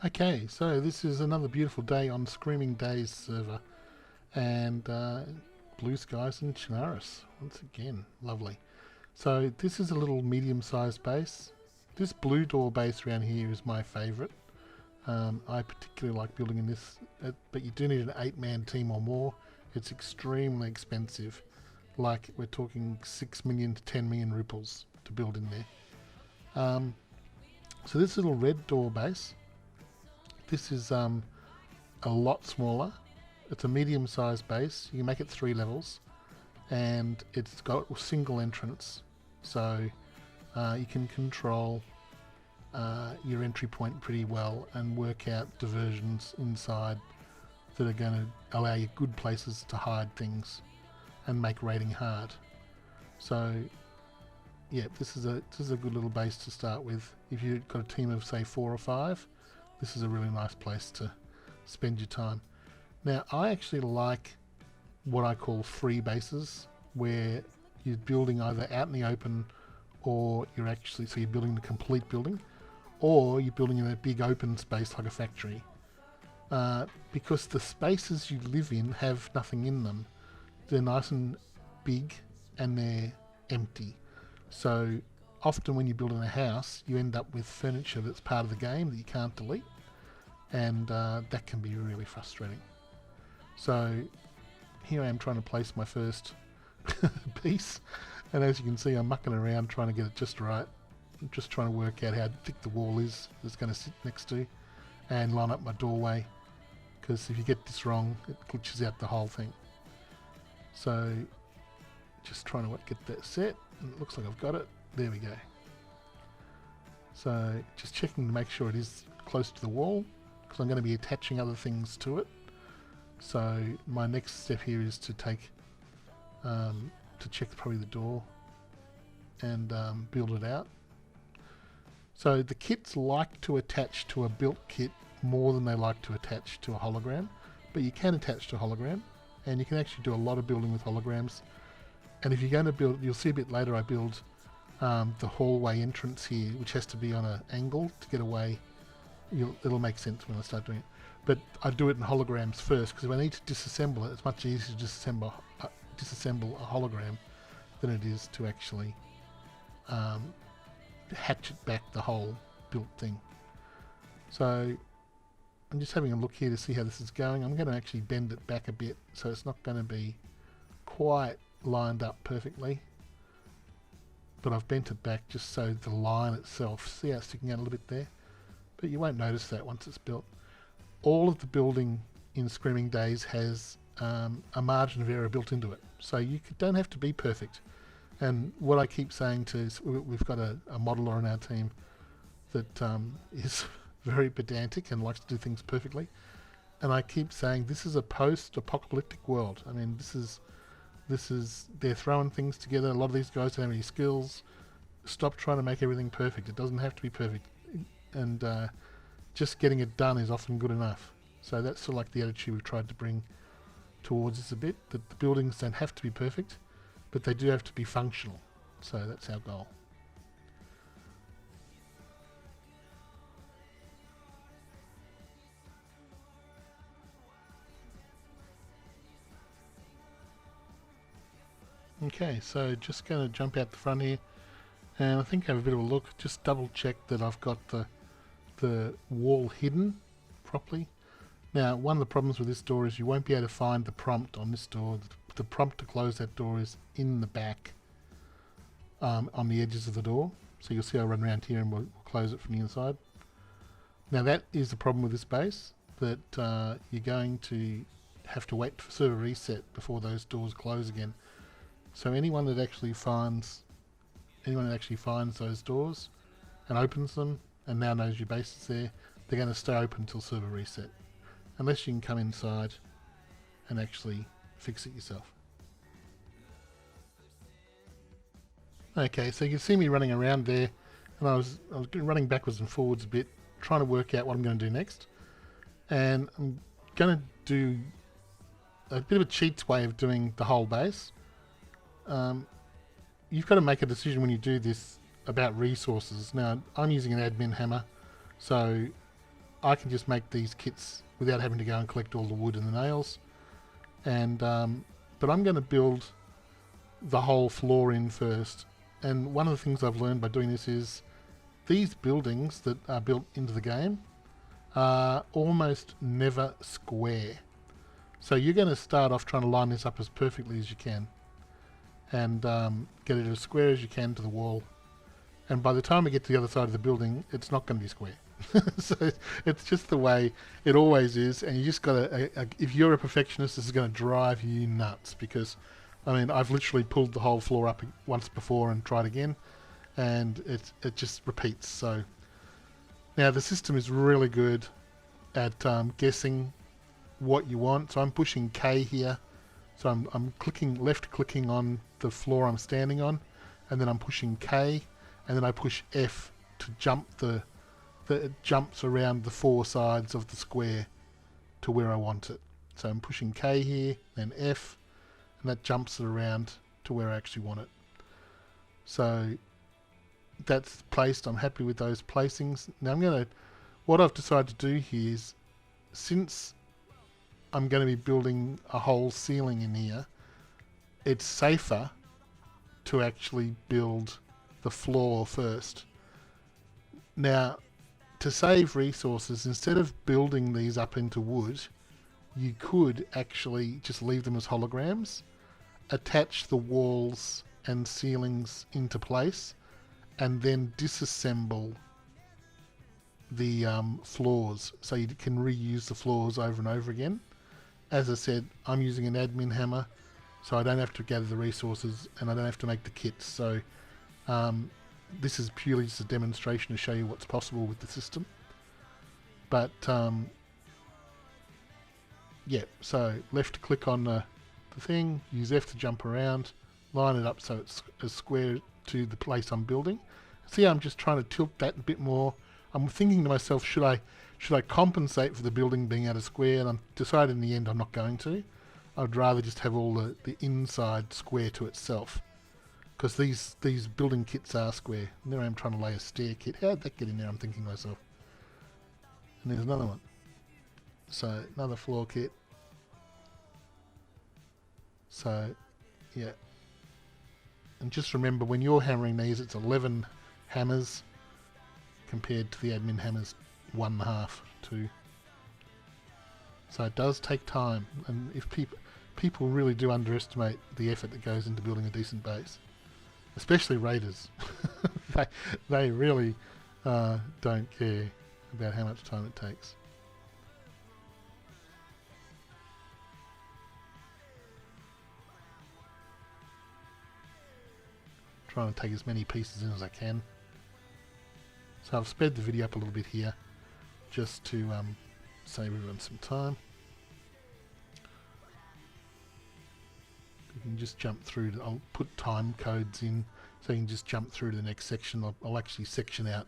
Okay, so this is another beautiful day on Screaming Dayz server, and blue skies in Chinaris once again. Lovely. So this is a little medium-sized base. This blue door base around here is my favourite. I particularly like building in this, but you do need an 8-man team or more. It's extremely expensive. Like we're talking 6 million to 10 million ruples to build in there. So this little red door base, this is a lot smaller. It's a medium-sized base. You can make it 3 levels, and it's got a single entrance, so you can control your entry point pretty well and work out diversions inside that are going to allow you good places to hide things and make raiding hard. So yeah, this is a good little base to start with. If you've got a team of say 4 or 5, this is a really nice place to spend your time. Now I actually like what I call free bases, where you're building either out in the open, or you're building the complete building, or you're building in a big open space like a factory. Because the spaces you live in have nothing in them. They're nice and big and they're empty. So often when you're building a house, you end up with furniture that's part of the game that you can't delete, and that can be really frustrating. So here I am trying to place my first piece, and as you can see I'm mucking around trying to get it just right. I'm just trying to work out how thick the wall is that's going to sit next to, and line up my doorway, because if you get this wrong it glitches out the whole thing. So just trying to get that set, and it looks like I've got it. There we go. So just checking to make sure it is close to the wall, because I'm going to be attaching other things to it. So my next step here is to take to check probably the door and build it out. So the kits like to attach to a built kit more than they like to attach to a hologram, but you can attach to a hologram, and you can actually do a lot of building with holograms. And if you're going to build, you'll see a bit later I build the hallway entrance here, which has to be on an angle to get away. It'll make sense when I start doing it. But I do it in holograms first, because if I need to disassemble it, it's much easier to disassemble a hologram than it is to actually hatchet back the whole built thing. So I'm just having a look here to see how this is going. I'm going to actually bend it back a bit, so it's not going to be quite lined up perfectly, but I've bent it back just so the line itself, see how it's sticking out a little bit there, but you won't notice that once it's built. All of the building in Screaming Dayz has a margin of error built into it, so you don't have to be perfect. And what I keep saying to, we've got a modeler on our team that is very pedantic and likes to do things perfectly, and I keep saying this is a post-apocalyptic world. I mean, this is they're throwing things together. A lot of these guys don't have any skills. Stop trying to make everything perfect. It doesn't have to be perfect, and just getting it done is often good enough. So that's sort of like the attitude we've tried to bring towards this a bit, that the buildings don't have to be perfect, but they do have to be functional. So that's our goal. Okay, so just going to jump out the front here, and I think I have a bit of a look, just double check that I've got the wall hidden properly. Now, one of the problems with this door is you won't be able to find the prompt on this door. The prompt to close that door is in the back, on the edges of the door. So you'll see I run around here and we'll close it from the inside. Now that is the problem with this base, that you're going to have to wait for server reset before those doors close again. So anyone that actually finds those doors and opens them and now knows your base is there, they're going to stay open until server reset, unless you can come inside and actually fix it yourself. Okay, so you can see me running around there, and I was running backwards and forwards a bit, trying to work out what I'm going to do next. And I'm going to do a bit of a cheats way of doing the whole base. You've got to make a decision when you do this about resources. Now, I'm using an admin hammer, so I can just make these kits without having to go and collect all the wood and the nails. And but I'm going to build the whole floor in first. And one of the things I've learned by doing this is these buildings that are built into the game are almost never square. So you're going to start off trying to line this up as perfectly as you can and get it as square as you can to the wall. And by the time we get to the other side of the building, it's not going to be square. So it's just the way it always is, and you just got to, if you're a perfectionist, this is going to drive you nuts, because I mean, I've literally pulled the whole floor up once before and tried again, and it just repeats. So now the system is really good at guessing what you want. So I'm pushing K here, so I'm left clicking on the floor I'm standing on, and then I'm pushing K, and then I push F to jump it jumps around the four sides of the square to where I want it. So I'm pushing K here, then F, and that jumps it around to where I actually want it. So that's placed. I'm happy with those placings. Now what I've decided to do here is, since I'm going to be building a whole ceiling in here, it's safer to actually build the floor first. Now, to save resources, instead of building these up into wood, you could actually just leave them as holograms, attach the walls and ceilings into place, and then disassemble the floors, so you can reuse the floors over and over again. As I said, I'm using an admin hammer, so I don't have to gather the resources and I don't have to make the kits. So this is purely just a demonstration to show you what's possible with the system. But yeah, so left click on the thing, use F to jump around, line it up so it's as square to the place I'm building. See, I'm just trying to tilt that a bit more. I'm thinking to myself, should I compensate for the building being out of square? And I'm decided in the end I'm not going to. I'd rather just have all the inside square to itself, because these building kits are square. And there I am trying to lay a stair kit. How'd that get in there? I'm thinking to myself. And there's another one. So another floor kit. So yeah. And just remember, when you're hammering these, it's 11 hammers compared to the admin hammers 1.5, 2. So it does take time, and if people really do underestimate the effort that goes into building a decent base, especially raiders. they really don't care about how much time it takes. Trying to take as many pieces in as I can. So I've sped the video up a little bit here, just to save everyone some time. You can just jump through to, I'll put time codes in so you can just jump through to the next section. I'll actually section out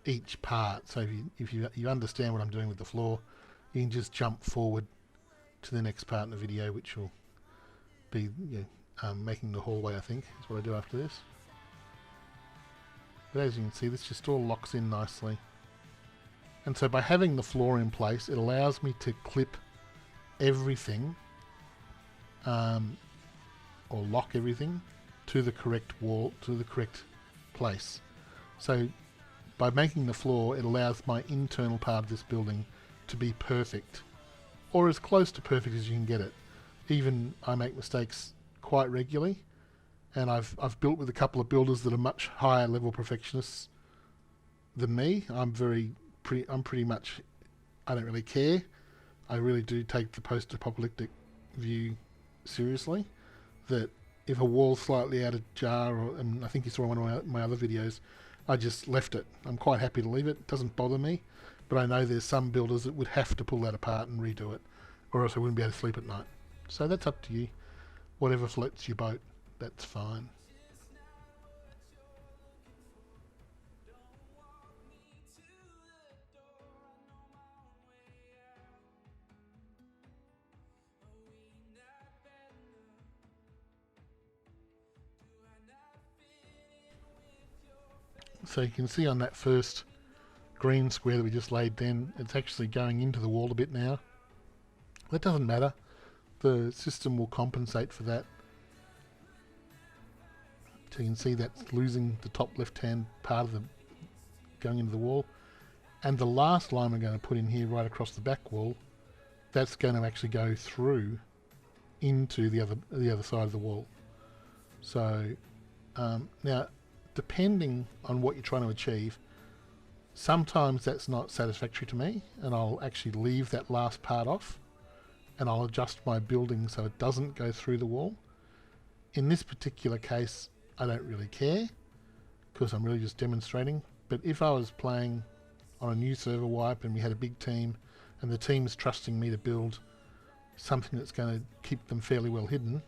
each part, so if you understand what I'm doing with the floor, you can just jump forward to the next part in the video, which will be making the hallway, I think is what I do after this. But as you can see, this just all locks in nicely. And so by having the floor in place, it allows me to clip everything or lock everything to the correct wall, to the correct place. So by making the floor, it allows my internal part of this building to be perfect, or as close to perfect as you can get it. Even I make mistakes quite regularly, and I've built with a couple of builders that are much higher level perfectionists than me. I'm pretty much, I don't really care. I really do take the post-apocalyptic view seriously, that if a wall's slightly out of jar, and I think you saw one of my other videos, I just left it. I'm quite happy to leave it. It doesn't bother me, but I know there's some builders that would have to pull that apart and redo it, or else I wouldn't be able to sleep at night. So that's up to you. Whatever floats your boat, that's fine. So you can see on that first green square that we just laid then, it's actually going into the wall a bit now. That doesn't matter. The system will compensate for that. So you can see that's losing the top left hand part of the going into the wall. And the last line we're going to put in here right across the back wall, that's going to actually go through into the other side of the wall. So now, depending on what you're trying to achieve, sometimes that's not satisfactory to me, and I'll actually leave that last part off, and I'll adjust my building so it doesn't go through the wall. In this particular case, I don't really care, because I'm really just demonstrating. But if I was playing on a new server wipe and we had a big team, and the team's trusting me to build something that's going to keep them fairly well hidden,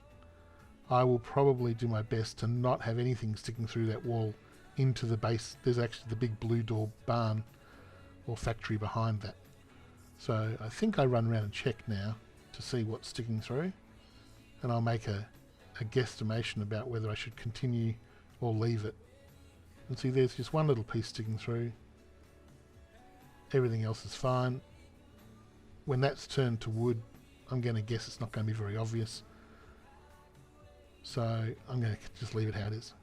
I will probably do my best to not have anything sticking through that wall into the base. There's actually the big blue door barn or factory behind that. So I think I run around and check now to see what's sticking through, and I'll make a guesstimation about whether I should continue or leave it. And see, there's just one little piece sticking through. Everything else is fine. When that's turned to wood, I'm going to guess it's not going to be very obvious. So I'm going to just leave it how it is.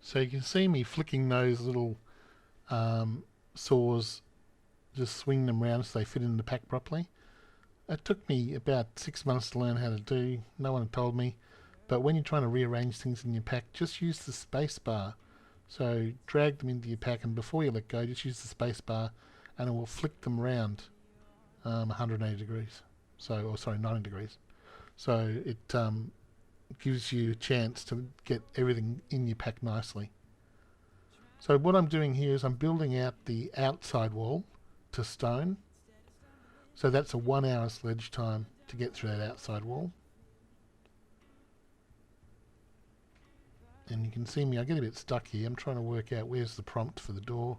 So you can see me flicking those little saws, just swing them around so they fit in the pack properly. It took me about 6 months to learn how to do. No one had told me. But when you're trying to rearrange things in your pack, just use the space bar. So drag them into your pack, and before you let go, just use the space bar and it will flick them around 180 degrees. So, or sorry, 90 degrees. So it gives you a chance to get everything in your pack nicely. So what I'm doing here is I'm building out the outside wall to stone. So that's a 1 hour sledge time to get through that outside wall. And you can see me, I get a bit stuck here. I'm trying to work out where's the prompt for the door,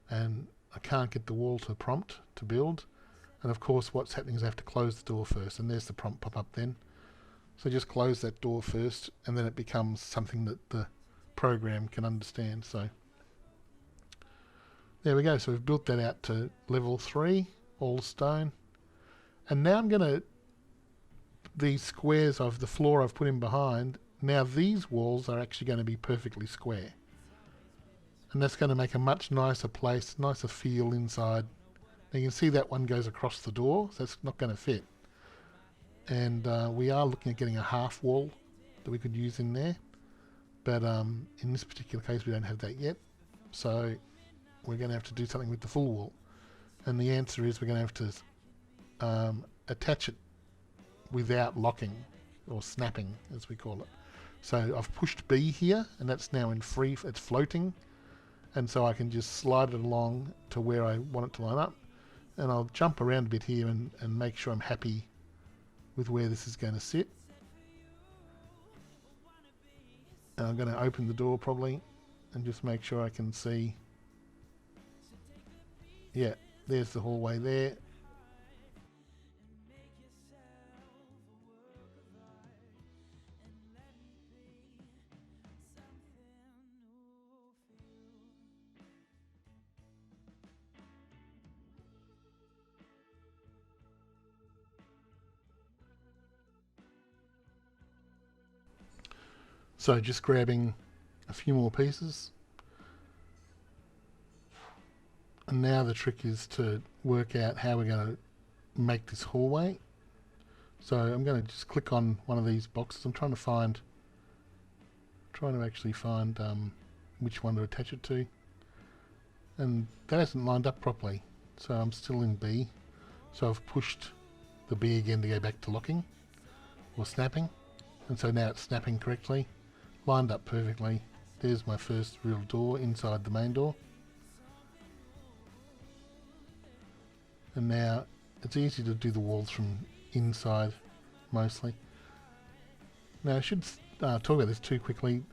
and I can't get the wall to prompt to build. And of course what's happening is I have to close the door first, and there's the prompt pop up then. So just close that door first, and then it becomes something that the program can understand. So there we go. So we've built that out to level 3, all stone. And now I'm going to, these squares of the floor I've put in behind, now these walls are actually going to be perfectly square. And that's going to make a much nicer place, nicer feel inside. Now you can see that one goes across the door, so that's not going to fit. And we are looking at getting a half wall that we could use in there. But in this particular case we don't have that yet. So we're going to have to do something with the full wall. And the answer is we're going to have to attach it without locking, or snapping as we call it. So I've pushed B here, and that's now in free, it's floating, and so I can just slide it along to where I want it to line up, and I'll jump around a bit here and make sure I'm happy with where this is going to sit. And I'm going to open the door probably and just make sure I can see. Yeah, there's the hallway there. So just grabbing a few more pieces. And now the trick is to work out how we're going to make this hallway. So I'm going to just click on one of these boxes. I'm trying to actually find which one to attach it to. And that hasn't lined up properly. So I'm still in B. So I've pushed the B again to go back to locking or snapping. And so now it's snapping correctly. Lined up perfectly. There's my first real door inside the main door. And now it's easy to do the walls from inside mostly. Now I should talk about this too quickly.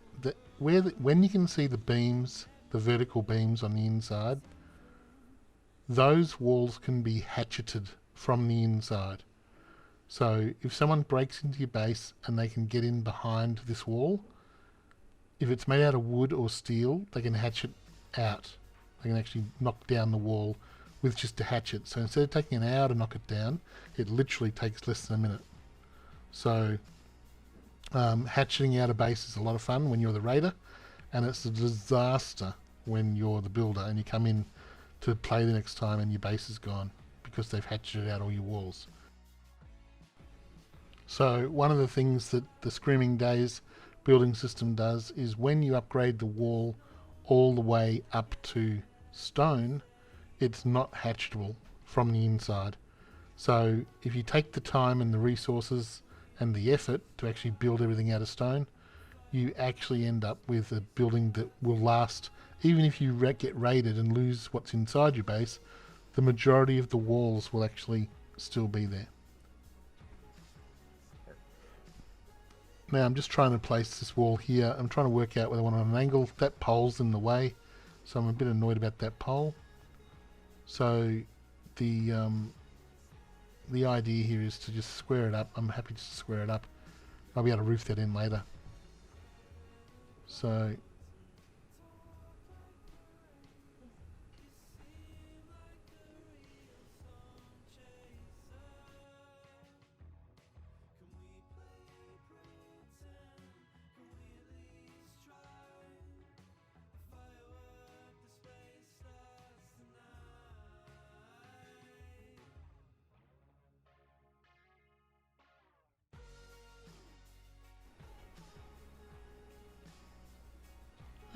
When you can see the beams, the vertical beams on the inside, those walls can be hatcheted from the inside. So if someone breaks into your base and they can get in behind this wall, if it's made out of wood or steel, they can hatch it out. They can actually knock down the wall with just a hatchet. So instead of taking an hour to knock it down, it literally takes less than a minute. So hatcheting out a base is a lot of fun when you're the raider, and it's a disaster when you're the builder and you come in to play the next time and your base is gone because they've hatcheted out all your walls. So one of the things that the Screaming Dayz Building System does is when you upgrade the wall all the way up to stone, it's not hatchable from the inside. So if you take the time and the resources and the effort to actually build everything out of stone, you actually end up with a building that will last. Even if you get raided and lose what's inside your base, the majority of the walls will actually still be there. Now I'm just trying to place this wall here. I'm trying to work out whether I want it on an angle. That pole's in the way, so I'm a bit annoyed about that pole. So the idea here is to just square it up. I'm happy to square it up. I'll be able to roof that in later. So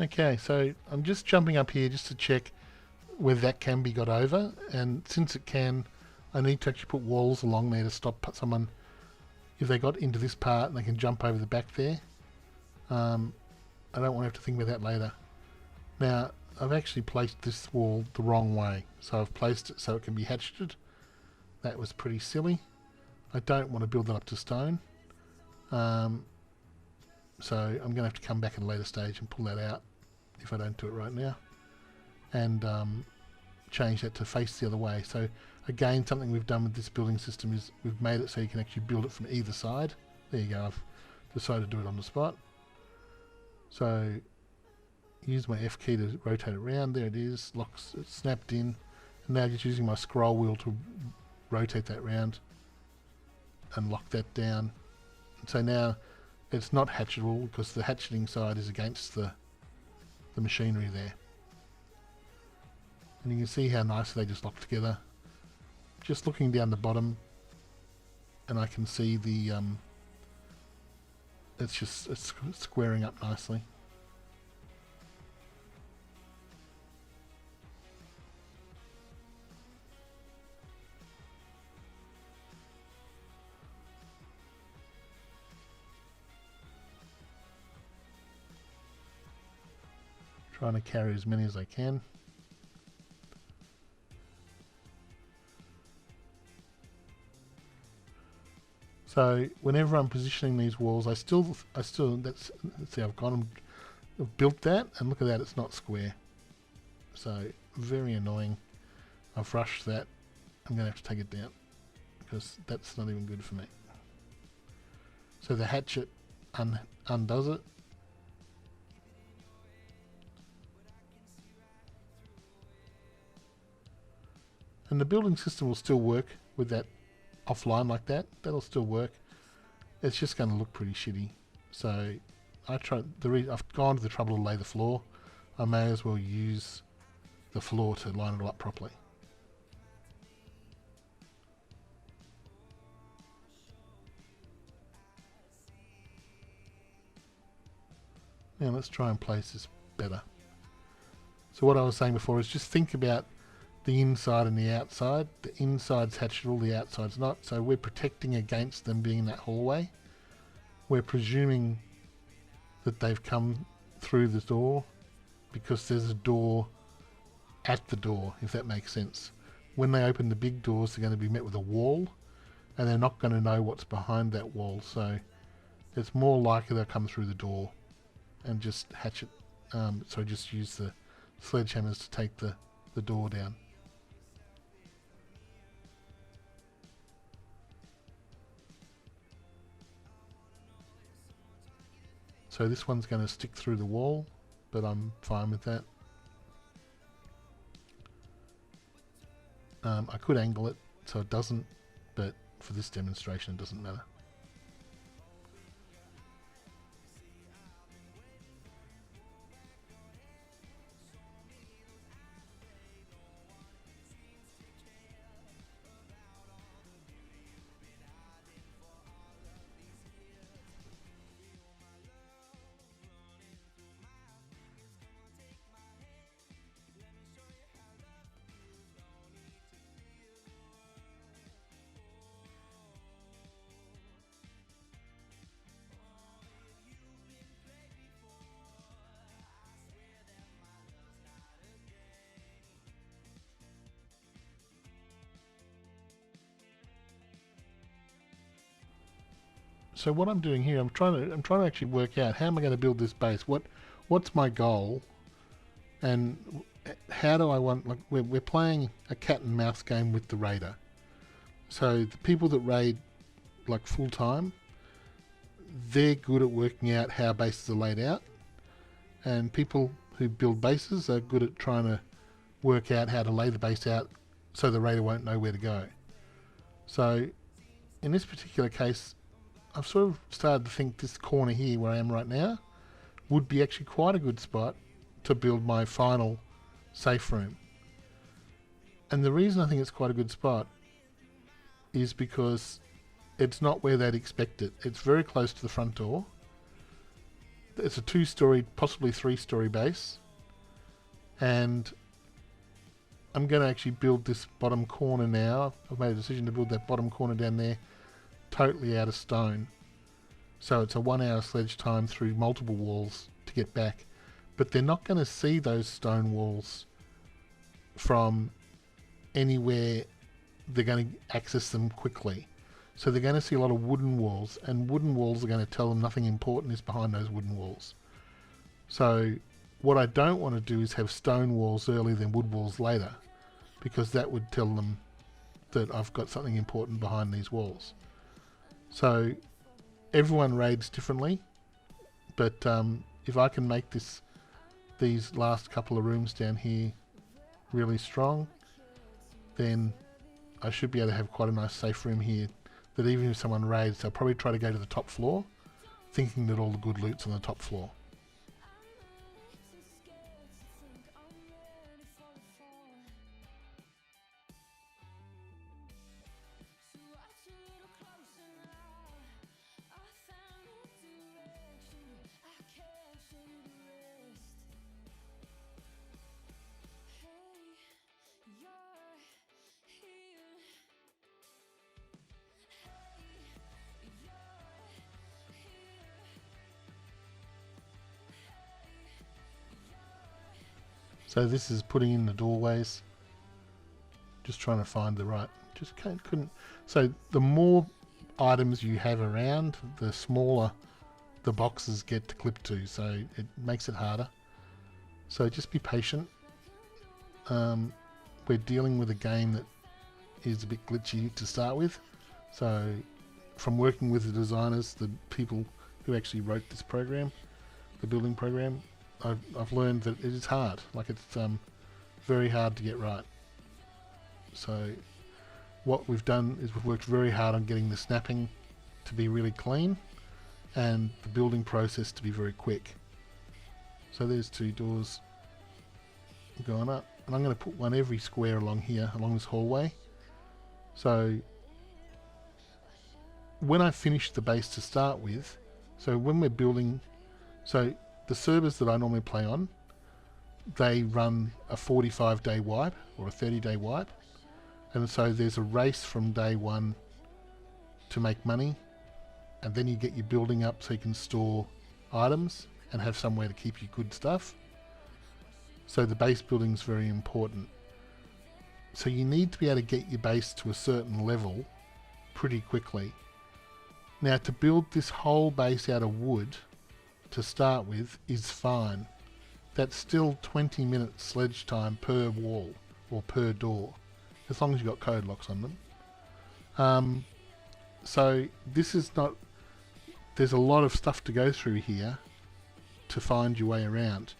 okay, so I'm just jumping up here just to check whether that can be got over, and since it can, I need to actually put walls along there to stop someone, if they got into this part and they can jump over the back there. I don't want to have to think about that later. Now I've actually placed this wall the wrong way, so I've placed it so it can be hatcheted. That was pretty silly. I don't want to build that up to stone. So I'm going to have to come back at a later stage and pull that out if I don't do it right now, and change that to face the other way. So again, something we've done with this building system is we've made it so you can actually build it from either side. There you go, I've decided to do it on the spot. So use my F key to rotate it around. There it is, locks, it's snapped in, and now just using my scroll wheel to rotate that round and lock that down. And so now it's not hatchable because the hatcheting side is against the machinery there. And you can see how nicely they just lock together. Just looking down the bottom, and I can see the it's squaring up nicely. Trying to carry as many as I can. So whenever I'm positioning these walls, I still let's see, I've got them, I've built that, and look at that, it's not square. So very annoying. I've rushed that. I'm going to have to take it down because that's not even good for me. So the hatchet undoes it. And the building system will still work with that offline like that. That'll still work. It's just going to look pretty shitty. So I've gone to the trouble to lay the floor. I may as well use the floor to line it all up properly. Now let's try and place this better. So what I was saying before is just think about the inside and the outside. The inside's hatchable, the outside's not. So we're protecting against them being in that hallway. We're presuming that they've come through the door because there's a door at the door, if that makes sense. When they open the big doors, they're going to be met with a wall, and they're not going to know what's behind that wall. So it's more likely they'll come through the door and just hatch it. So just use the sledgehammers to take the door down. So this one's going to stick through the wall, but I'm fine with that. I could angle it so it doesn't, but for this demonstration it doesn't matter. So what I'm doing here, I'm trying to actually work out how am I going to build this base. What's my goal, and how do I want? Like we're playing a cat and mouse game with the raider. So the people that raid like full time, they're good at working out how bases are laid out, and people who build bases are good at trying to work out how to lay the base out so the raider won't know where to go. So in this particular case, I've sort of started to think this corner here where I am right now would be actually quite a good spot to build my final safe room. And the reason I think it's quite a good spot is because it's not where they'd expect it. It's very close to the front door. It's a 2-story, possibly 3-story base. And I'm going to actually build this bottom corner now. I've made a decision to build that bottom corner down there totally out of stone. So it's a 1-hour sledge time through multiple walls to get back. But they're not going to see those stone walls from anywhere they're going to access them quickly. So they're going to see a lot of wooden walls, and wooden walls are going to tell them nothing important is behind those wooden walls. So what I don't want to do is have stone walls earlier than wood walls later, because that would tell them that I've got something important behind these walls. So everyone raids differently, but if I can make these last couple of rooms down here really strong, then I should be able to have quite a nice safe room here that even if someone raids, they'll probably try to go to the top floor, thinking that all the good loot's on the top floor. So this is putting in the doorways. Just trying to find the right. Just couldn't. So the more items you have around, the smaller the boxes get to clip to. So it makes it harder. So just be patient. We're dealing with a game that is a bit glitchy to start with. So from working with the designers, the people who actually wrote this program, the building program, I've learned that it is hard. Like it's very hard to get right. So what we've done is we've worked very hard on getting the snapping to be really clean and the building process to be very quick. So there's 2 doors going up, and I'm going to put one every square along here, along this hallway. So when I finish the base to start with, so when we're building, so the servers that I normally play on, they run a 45-day wipe or a 30-day wipe, and so there's a race from day 1 to make money, and then you get your building up so you can store items and have somewhere to keep your good stuff. So the base building is very important. So you need to be able to get your base to a certain level pretty quickly. Now to build this whole base out of wood to start with is fine. That's still 20 minutes sledge time per wall or per door, as long as you've got Codelocks on them. So this is not, there's a lot of stuff to go through here to find your way around.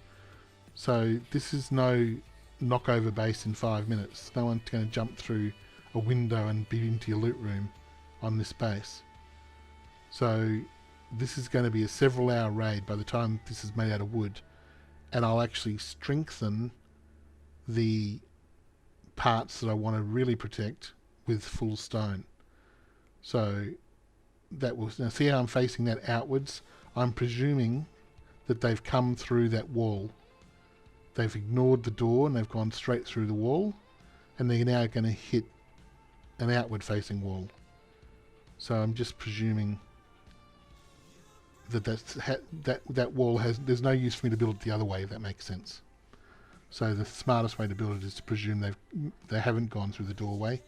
So this is no knockover base in 5 minutes. No one's going to jump through a window and be into your loot room on this base. So this is going to be a several hour raid by the time this is made out of wood, and I'll actually strengthen the parts that I want to really protect with full stone. So that will, now see how I'm facing that outwards? I'm presuming that they've come through that wall. They've ignored the door and they've gone straight through the wall, and they're now going to hit an outward facing wall. So I'm just presuming that that wall has, there's no use for me to build it the other way, if that makes sense. So the smartest way to build it is to presume they haven't gone through the doorway,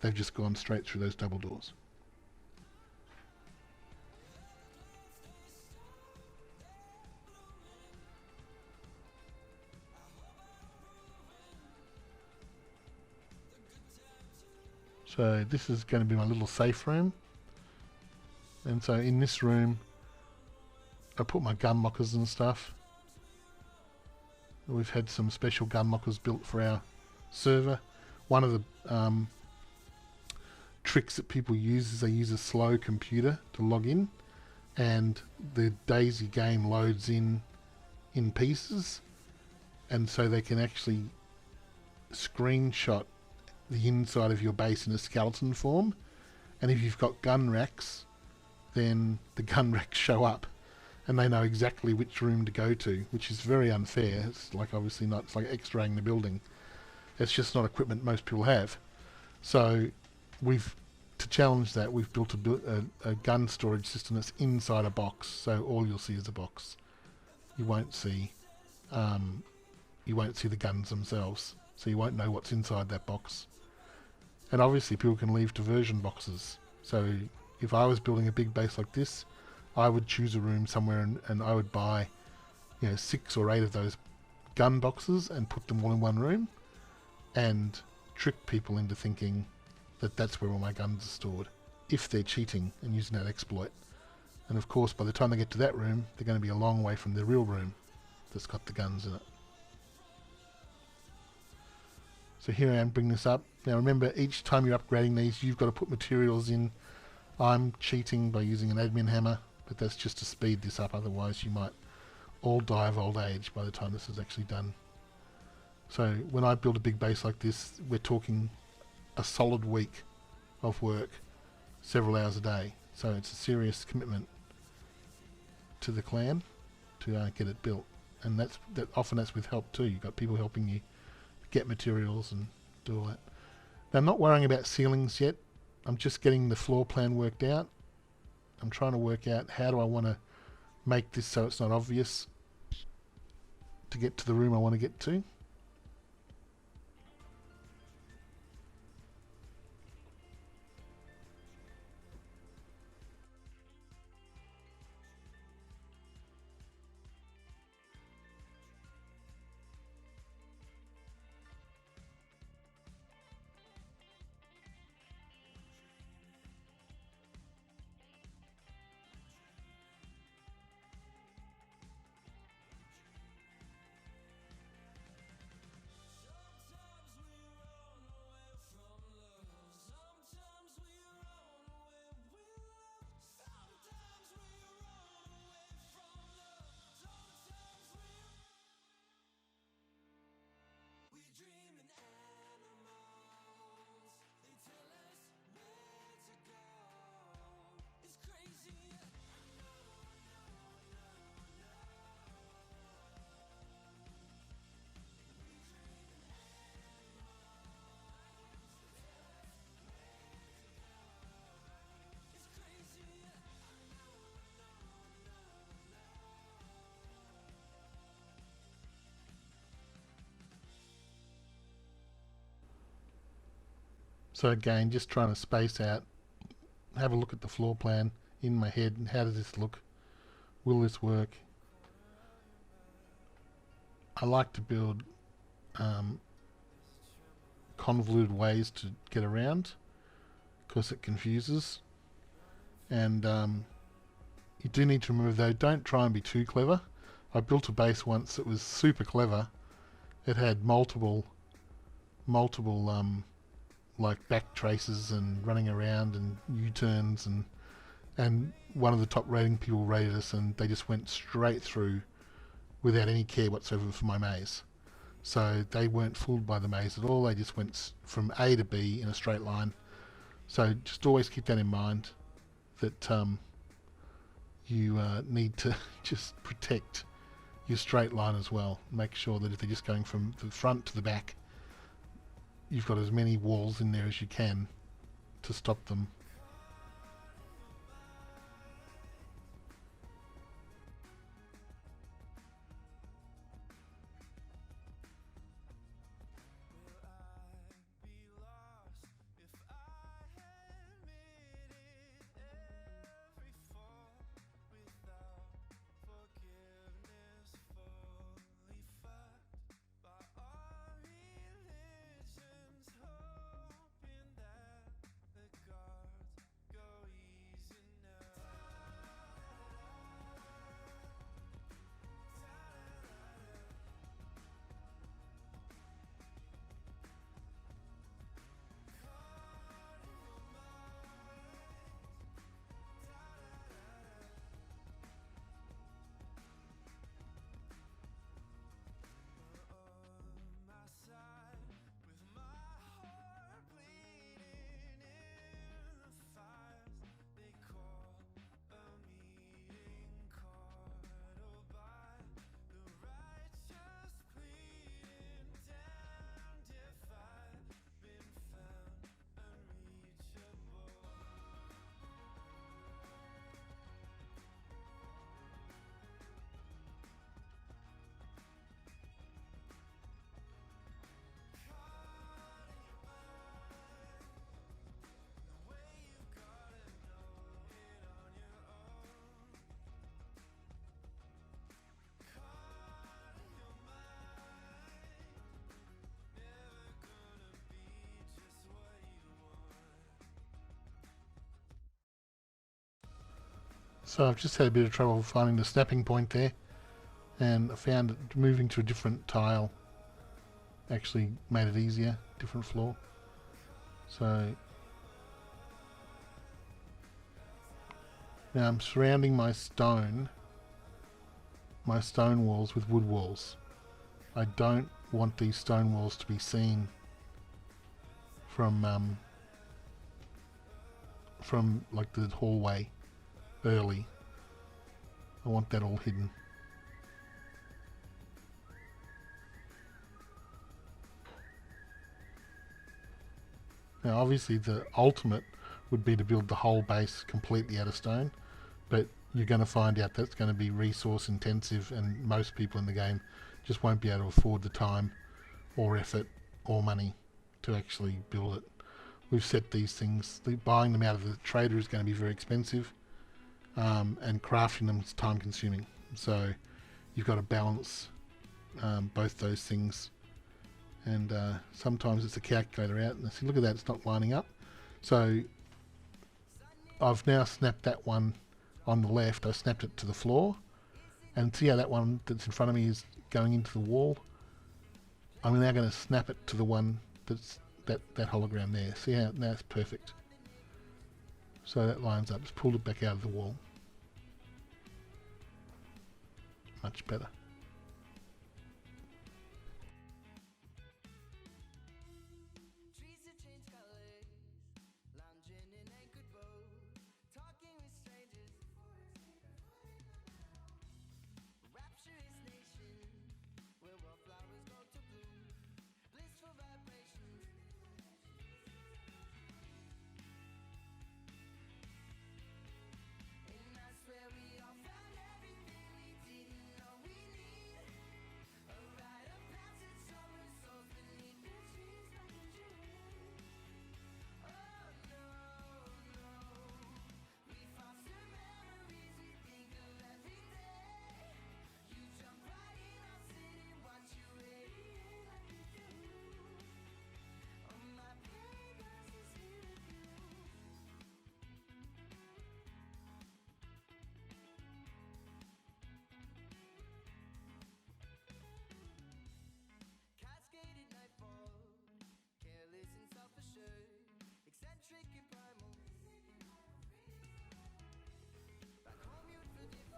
they've just gone straight through those double doors. So this is going to be my little safe room, and so in this room I put my gun lockers and stuff. We've had some special gun lockers built for our server. One of the tricks that people use is they use a slow computer to log in, and the Daisy game loads in pieces, and so they can actually screenshot the inside of your base in a skeleton form, and if you've got gun racks, then the gun racks show up and they know exactly which room to go to, which is very unfair. It's like obviously not, it's like x-raying the building. It's just not equipment most people have. So to challenge that, we've built a gun storage system that's inside a box, so all you'll see is a box. You won't see the guns themselves, so you won't know what's inside that box. And obviously people can leave diversion boxes. So if I was building a big base like this, I would choose a room somewhere and I would buy 6 or 8 of those gun boxes and put them all in one room and trick people into thinking that that's where all my guns are stored, if they're cheating and using that exploit. And of course by the time they get to that room, they're going to be a long way from the real room that's got the guns in it. So here I am bringing this up. Now remember, each time you're upgrading these, you've got to put materials in. I'm cheating by using an admin hammer, but that's just to speed this up, otherwise you might all die of old age by the time this is actually done. So when I build a big base like this, we're talking a solid week of work, several hours a day. So it's a serious commitment to the clan to get it built. And often that's with help too. You've got people helping you get materials and do all that. Now I'm not worrying about ceilings yet. I'm just getting the floor plan worked out. I'm trying to work out how do I want to make this so it's not obvious to get to the room I want to get to. So again, just trying to space out, have a look at the floor plan in my head and how does this look? Will this work? I like to build convoluted ways to get around because it confuses. And you do need to remember though, don't try and be too clever. I built a base once that was super clever. It had multiple like back traces and running around and U-turns, and one of the top rating people rated us and they just went straight through without any care whatsoever for my maze. So they weren't fooled by the maze at all, they just went from A to B in a straight line. So just always keep that in mind, that you need to just protect your straight line as well. Make sure that if they're just going from the front to the back, you've got as many walls in there as you can to stop them. So I've just had a bit of trouble finding the snapping point there, and I found that moving to a different tile actually made it easier, different floor. So now I'm surrounding my stone walls with wood walls. I don't want these stone walls to be seen from like the hallway early. I want that all hidden. Now obviously the ultimate would be to build the whole base completely out of stone, but you're going to find out that's going to be resource intensive and most people in the game just won't be able to afford the time or effort or money to actually build it. We've set these things, buying them out of the trader is going to be very expensive, and crafting them is time consuming. So you've got to balance both those things, and sometimes it's a calculator out and see, look at that, it's not lining up. So I've now snapped that one on the left, I snapped it to the floor, and see how that one that's in front of me is going into the wall. I'm now going to snap it to the one that's that hologram there. See how now it's perfect. So that lines up. Just pulled it back out of the wall. Much better.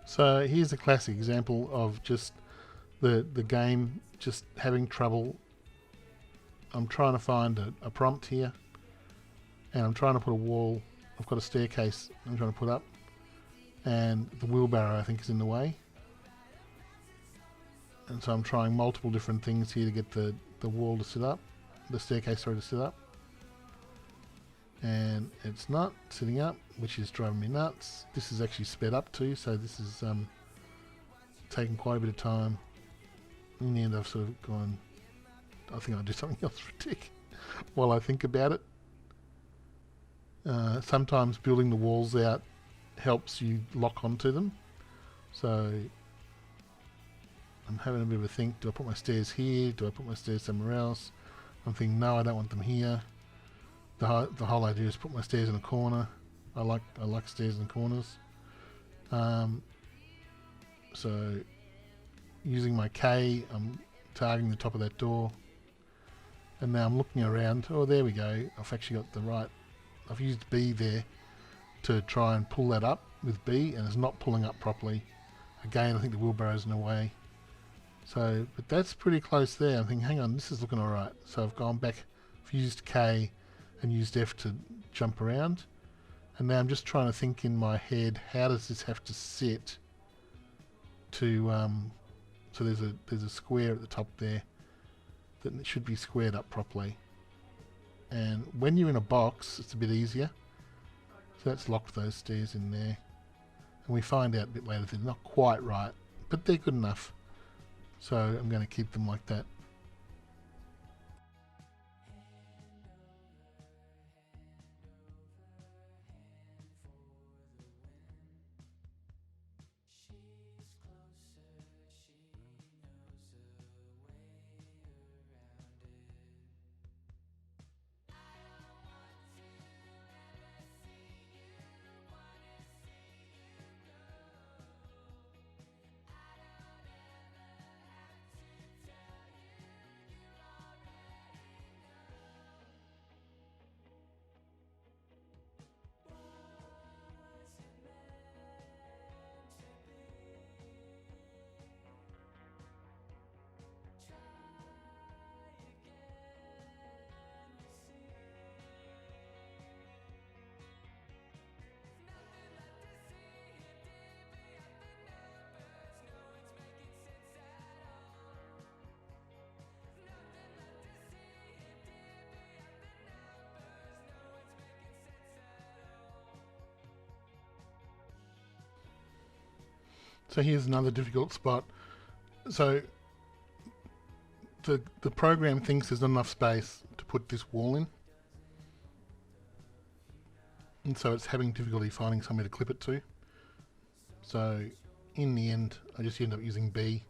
So here's a classic example of just the game just having trouble. I'm trying to find a prompt here, and I'm trying to put a wall. I've got a staircase I'm trying to put up, and the wheelbarrow I think is in the way. And so I'm trying multiple different things here to get the wall to sit up, the staircase sorry to sit up. And it's not sitting up, which is driving me nuts. This is actually sped up too, so this is taking quite a bit of time. In the end I've sort of gone, I think I'll do something else for a tick while I think about it. Sometimes building the walls out helps you lock onto them. So I'm having a bit of a think, do I put my stairs here? Do I put my stairs somewhere else? I'm thinking, no, I don't want them here. The whole idea is put my stairs in a corner. I like stairs in corners. So using my K, I'm targeting the top of that door. And now I'm looking around. Oh, there we go. I've actually got the right. I've used B there to try and pull that up with B, and it's not pulling up properly. Again, I think the wheelbarrow's in the way. So, but that's pretty close there. I'm thinking, hang on, this is looking alright. So I've gone back, I've used K and used F to jump around. And now I'm just trying to think in my head, how does this have to sit to, so there's a square at the top there that it should be squared up properly. And when you're in a box, it's a bit easier. So that's locked those stairs in there. And we find out a bit later they're not quite right, but they're good enough. So I'm going to keep them like that. So here's another difficult spot. So the program thinks there's not enough space to put this wall in. And so it's having difficulty finding somewhere to clip it to. So in the end, I just end up using B.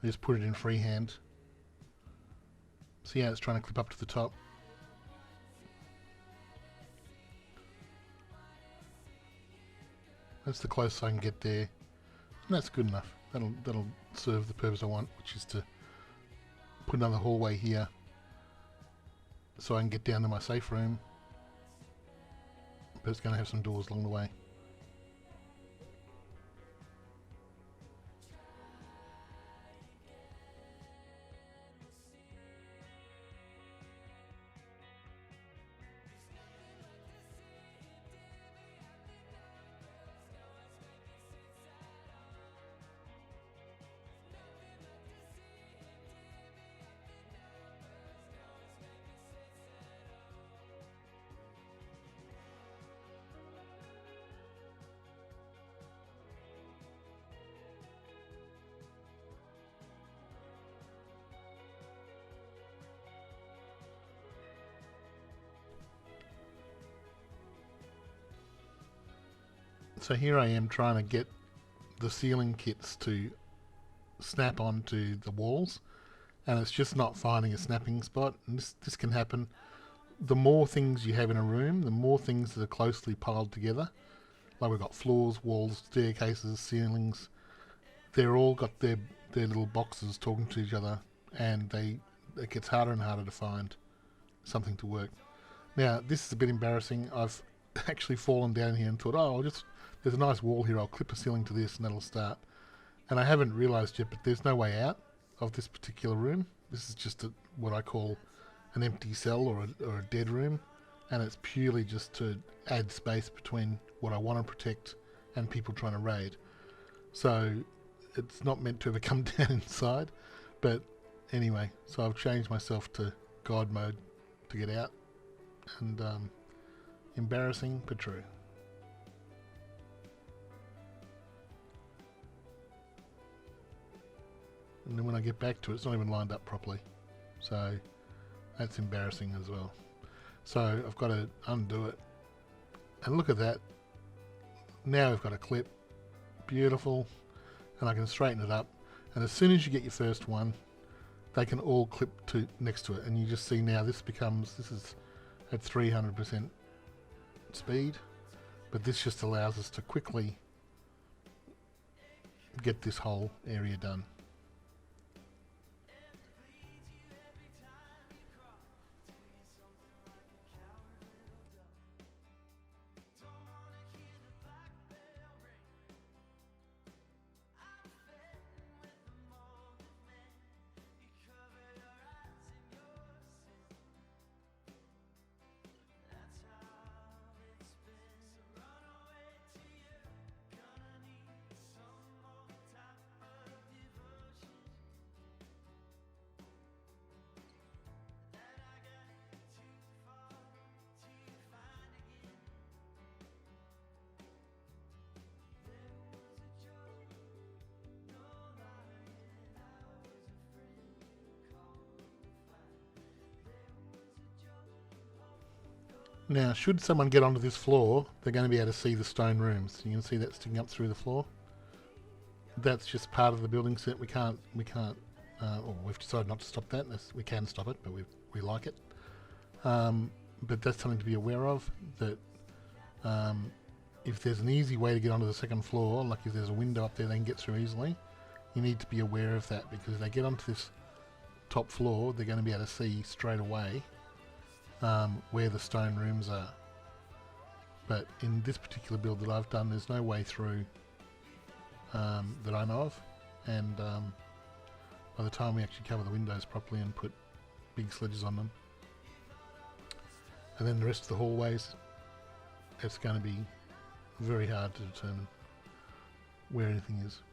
I just put it in freehand. See how it's trying to clip up to the top. That's the closest I can get there. And that's good enough. That'll serve the purpose I want, which is to put another hallway here so I can get down to my safe room. But it's going to have some doors along the way. So here I am trying to get the ceiling kits to snap onto the walls, and it's just not finding a snapping spot. And this can happen. The more things you have in a room, the more things that are closely piled together. Like we've got floors, walls, staircases, ceilings. They're all got their little boxes talking to each other, and it gets harder and harder to find something to work. Now this is a bit embarrassing. actually fallen down here and thought, oh, there's a nice wall here, I'll clip a ceiling to this and that'll start. And I haven't realised yet, but there's no way out of this particular room. This is just what I call an empty cell or a dead room, and it's purely just to add space between what I want to protect and people trying to raid. So it's not meant to ever come down inside, but anyway, so I've changed myself to God mode to get out, and embarrassing but true. And then when I get back to it, it's not even lined up properly, so that's embarrassing as well. So I've got to undo it, and look at that. Now we've got a clip, beautiful, and I can straighten it up, and as soon as you get your first one, they can all clip to next to it, and you just see now this is at 300% speed, but this just allows us to quickly get this whole area done. Now, should someone get onto this floor, they're going to be able to see the stone rooms. You can see that sticking up through the floor. That's just part of the building set. We've decided not to stop that. We can stop it, but we like it. But that's something to be aware of, that if there's an easy way to get onto the second floor, like if there's a window up there they can get through easily, you need to be aware of that, because if they get onto this top floor, they're going to be able to see straight away where the stone rooms are. But in this particular build that I've done, there's no way through that I know of, and by the time we actually cover the windows properly and put big sledges on them, and then the rest of the hallways, it's going to be very hard to determine where anything is.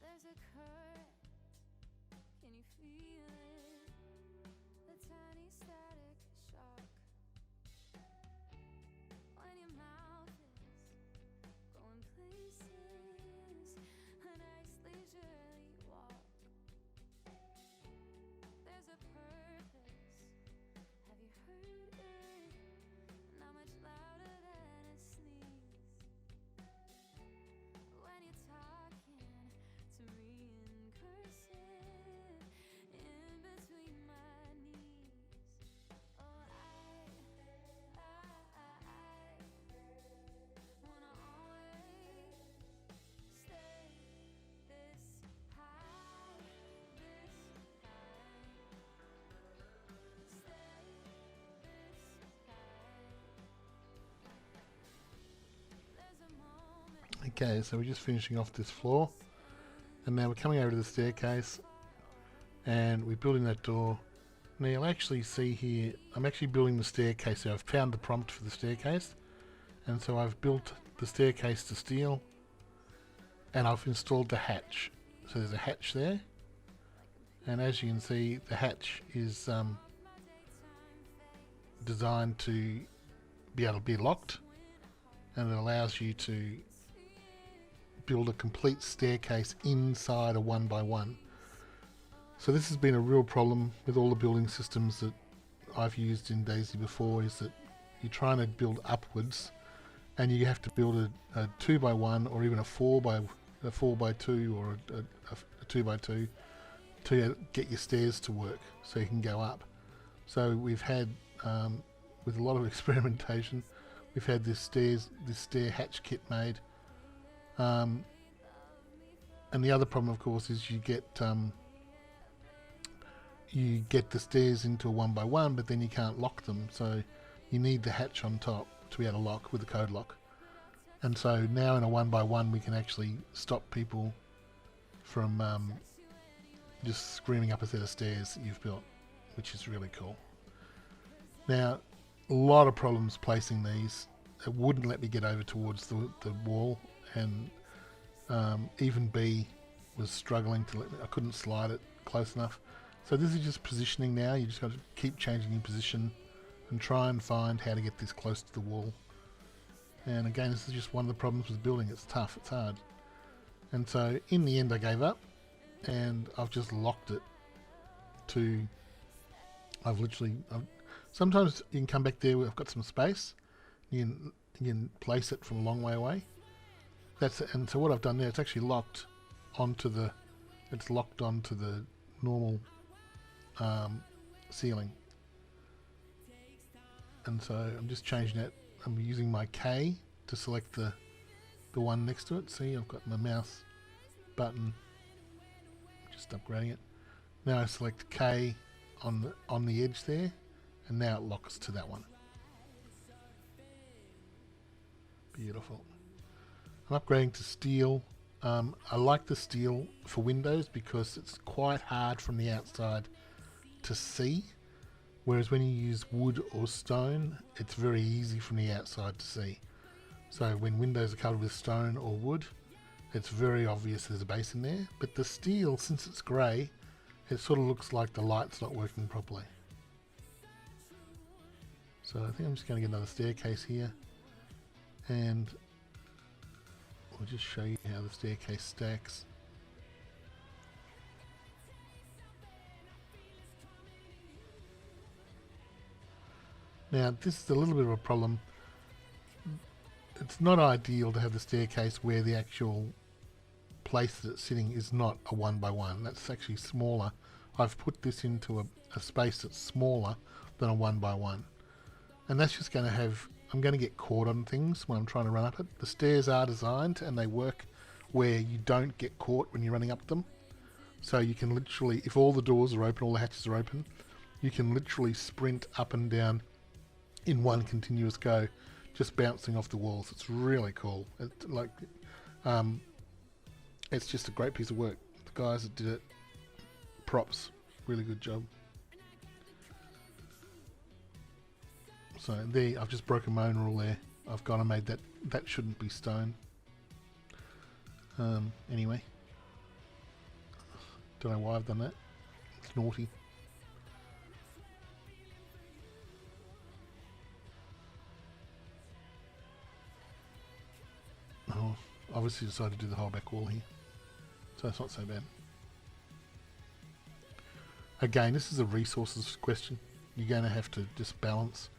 There's a current, can you feel it? The tiny static shock when your mouth is going places, a nice leisurely walk. There's a purpose, have you heard it? Not much louder than a sneeze. When you're talking to me in cursive, in between my knees. Oh, I wanna always stay this high, stay this high. There's a moment. Okay, so we're just finishing off this floor, and now we're coming over to the staircase, and we're building that door. Now you'll actually see here, I'm actually building the staircase. So I've found the prompt for the staircase, and so I've built the staircase to steel, and I've installed the hatch. So there's a hatch there, and as you can see, the hatch is designed to be able to be locked, and it allows you to build a complete staircase inside a 1x1. So this has been a real problem with all the building systems that I've used in DayZ before, is that you're trying to build upwards and you have to build a 2x1 or even a 4x2 or a 2x2 to get your stairs to work so you can go up. So we've had, with a lot of experimentation, we've had this stair hatch kit made. And the other problem, of course, is you get the stairs into a 1x1, but then you can't lock them. So you need the hatch on top to be able to lock with the Codelock. And so now in a 1x1, we can actually stop people from just screaming up a set of stairs that you've built, which is really cool. Now, a lot of problems placing these. It wouldn't let me get over towards the wall, and even B was struggling to let me. I couldn't slide it close enough. So this is just positioning now. You just got to keep changing your position and try and find how to get this close to the wall. And again, this is just one of the problems with building. It's tough, it's hard. And so in the end I gave up, and I've just locked it to, sometimes you can come back there where I've got some space. You can place it from a long way away. That's it. And so what I've done there, it's actually locked onto the normal ceiling. And so I'm just changing it. I'm using my K to select the one next to it. See, I've got my mouse button, just upgrading it. Now I select K on the edge there, and now it locks to that one. Beautiful. I'm upgrading to steel. I like the steel for windows because it's quite hard from the outside to see, whereas when you use wood or stone, it's very easy from the outside to see. So when windows are covered with stone or wood, it's very obvious there's a base in there. But the steel, since it's grey, it sort of looks like the light's not working properly. So I think I'm just going to get another staircase here, and I'll just show you how the staircase stacks. Now this is a little bit of a problem. It's not ideal to have the staircase where the actual place that it's sitting is not a 1x1. That's actually smaller. I've put this into a space that's smaller than a 1x1. And that's just going to have, I'm going to get caught on things when I'm trying to run up it. The stairs are designed and they work where you don't get caught when you're running up them. So you can literally, if all the doors are open, all the hatches are open, you can literally sprint up and down in one continuous go, just bouncing off the walls. It's really cool. It's just a great piece of work. The guys that did it, props, really good job. So there, I've just broken my own rule there. I've gone and made that shouldn't be stone. Anyway, don't know why I've done that. It's naughty. Oh, obviously decided to do the whole back wall here, so it's not so bad. Again, this is a resources question. You're going to have to just balance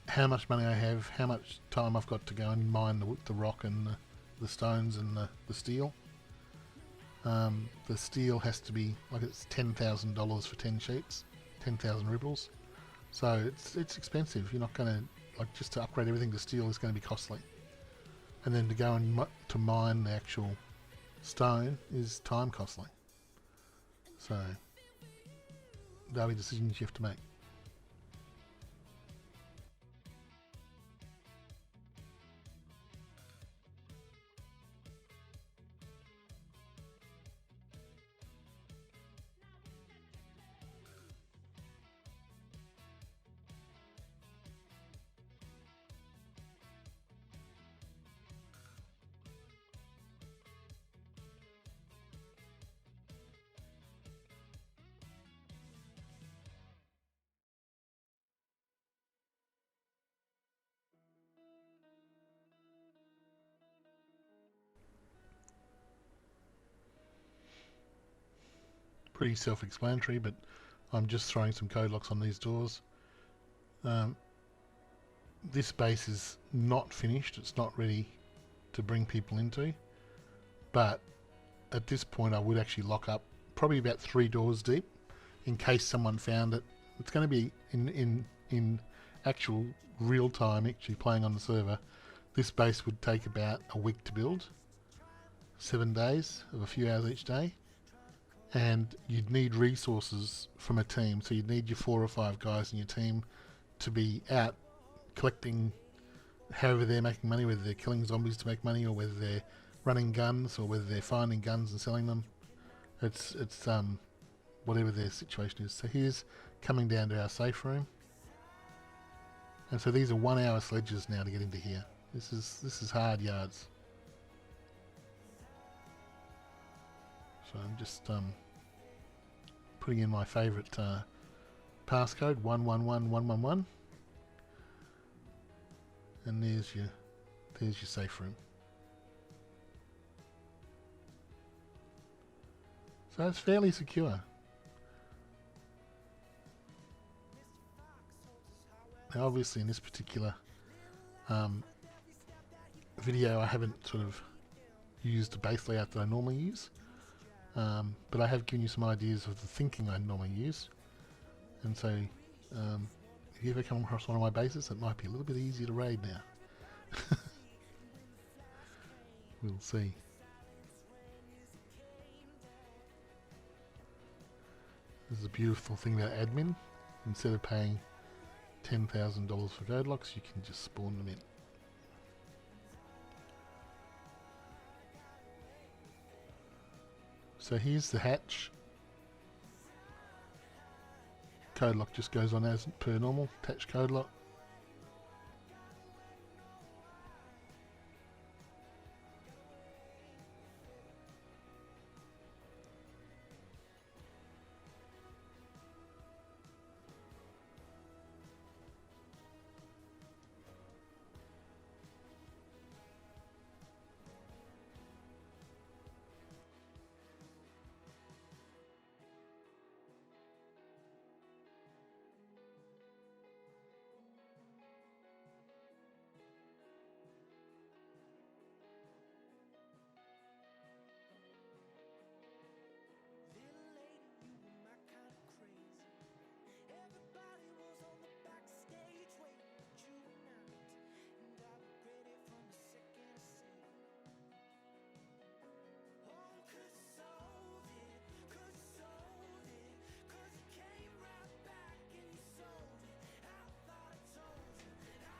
how much money I have, how much time I've got to go and mine the rock and the stones and the steel. The steel has to be, like, it's $10,000 for 10 sheets, 10,000 rubles. So it's expensive. You're not going to, like, just to upgrade everything to steel is going to be costly. And then to go and to mine the actual stone is time costly. So there'll be decisions you have to make. pretty self-explanatory, but I'm just throwing some code locks on these doors. This base is not finished, it's not ready to bring people into, but at this point I would actually lock up probably about 3 doors deep in case someone found it. It's going to be in actual real time, actually playing on the server. This base would take about a week to build, 7 days of a few hours each day, and you'd need resources from a team. So you'd need your 4 or 5 guys in your team to be out collecting however they're making money, whether they're killing zombies to make money or whether they're running guns or whether they're finding guns and selling them. It's whatever their situation is. So here's coming down to our safe room, and so these are 1 hour sledges now to get into here. This is hard yards. So I'm just putting in my favourite passcode 111111, and there's your safe room. So it's fairly secure. Now obviously in this particular video I haven't sort of used the base layout that I normally use, but I have given you some ideas of the thinking I normally use, and so if you ever come across one of my bases, it might be a little bit easier to raid now. We'll see. This is a beautiful thing about admin. Instead of paying $10,000 for Codelocks, you can just spawn them in. So here's the hatch. Codelock just goes on as per normal, attach codelock.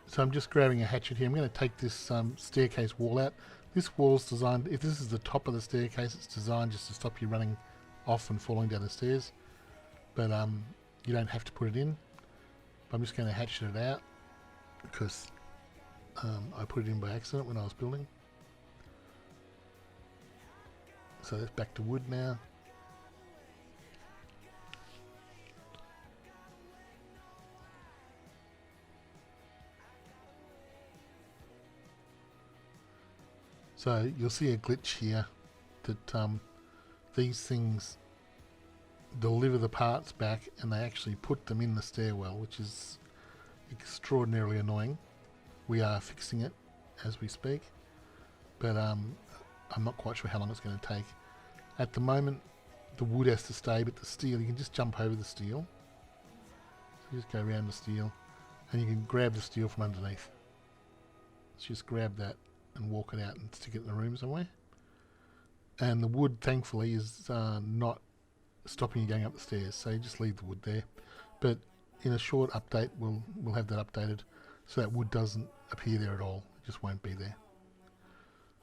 So I'm just grabbing a hatchet here. I'm going to take this staircase wall out. This wall's designed, if this is the top of the staircase, it's designed just to stop you running off and falling down the stairs. But you don't have to put it in. But I'm just going to hatchet it out because I put it in by accident when I was building. So that's back to wood now. So you'll see a glitch here that these things deliver the parts back and they actually put them in the stairwell, which is extraordinarily annoying. We are fixing it as we speak, but I'm not quite sure how long it's going to take. At the moment the wood has to stay, but the steel, you can just jump over the steel. So you just go around the steel and you can grab the steel from underneath. So just grab that and walk it out and stick it in the room somewhere. And the wood thankfully is not stopping you going up the stairs, so you just leave the wood there. But in a short update we'll have that updated so that wood doesn't appear there at all. It just won't be there.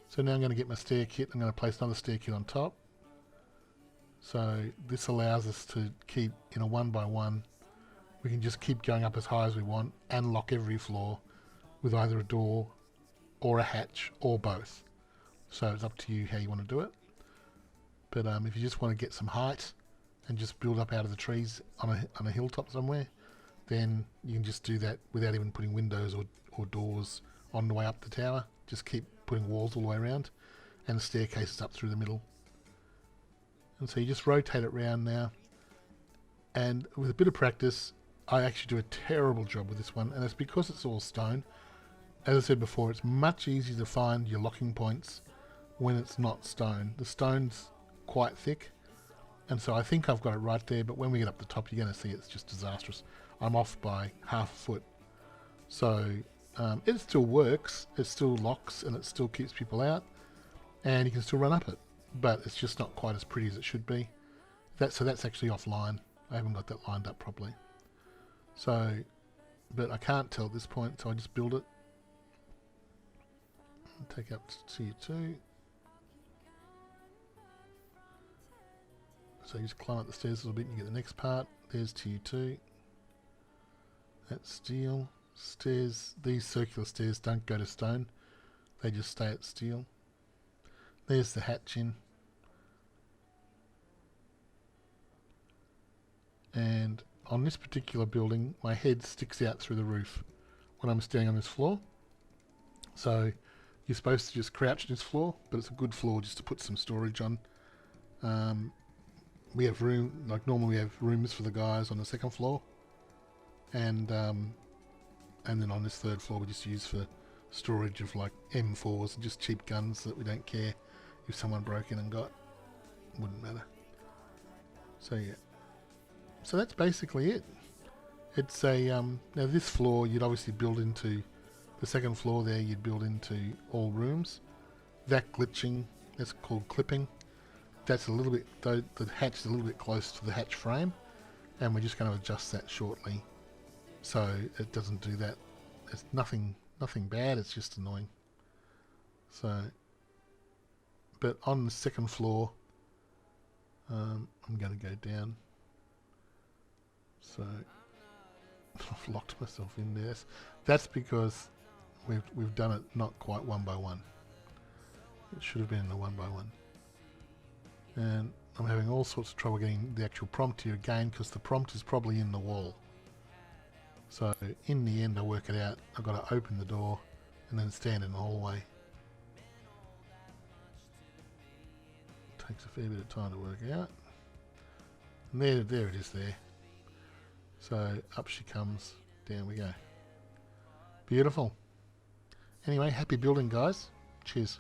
So now I'm going to get my stair kit. I'm going to place another stair kit on top. So this allows us to keep in a 1x1. We can just keep going up as high as we want and lock every floor with either a door or a hatch or both. So it's up to you how you want to do it. But if you just want to get some height and just build up out of the trees on a hilltop somewhere, then you can just do that without even putting windows or doors on the way up the tower. Just keep putting walls all the way around and staircases up through the middle. And so you just rotate it round now. And with a bit of practice, I actually do a terrible job with this one. And it's because it's all stone. As I said before, it's much easier to find your locking points when it's not stone. The stone's quite thick. And so I think I've got it right there. But when we get up the top, you're going to see it's just disastrous. I'm off by half a foot. So it still works. It still locks and it still keeps people out. And you can still run up it. But it's just not quite as pretty as it should be. So that's actually offline. I haven't got that lined up properly. So, but I can't tell at this point, so I just build it. Take up to tier 2. So you just climb up the stairs a little bit and you get the next part. There's tier 2. That's steel. Stairs, these circular stairs don't go to stone. They just stay at steel. There's the hatch in. And on this particular building, my head sticks out through the roof when I'm standing on this floor. So you're supposed to just crouch on this floor, but it's a good floor just to put some storage on. We have room, like normally we have rooms for the guys on the second floor. And then on this third floor we just use for storage of like M4s and just cheap guns that we don't care if someone broke in and got. Wouldn't matter. So yeah. So that's basically it. It's a now this floor you'd obviously build into the second floor there. You'd build into all rooms. That glitching, that's called clipping. That's a little bit. The hatch is a little bit close to the hatch frame, and we're just going to adjust that shortly, so it doesn't do that. It's nothing bad. It's just annoying. So, but on the second floor, I'm going to go down. So I've locked myself in there. That's because we've done it not quite one by one. It should have been a one by one. And I'm having all sorts of trouble getting the actual prompt here again because the prompt is probably in the wall. So in the end I work it out. I've got to open the door and then stand in the hallway. Takes a fair bit of time to work out. And there it is there. So up she comes, down we go. Beautiful. Anyway, happy building guys. Cheers.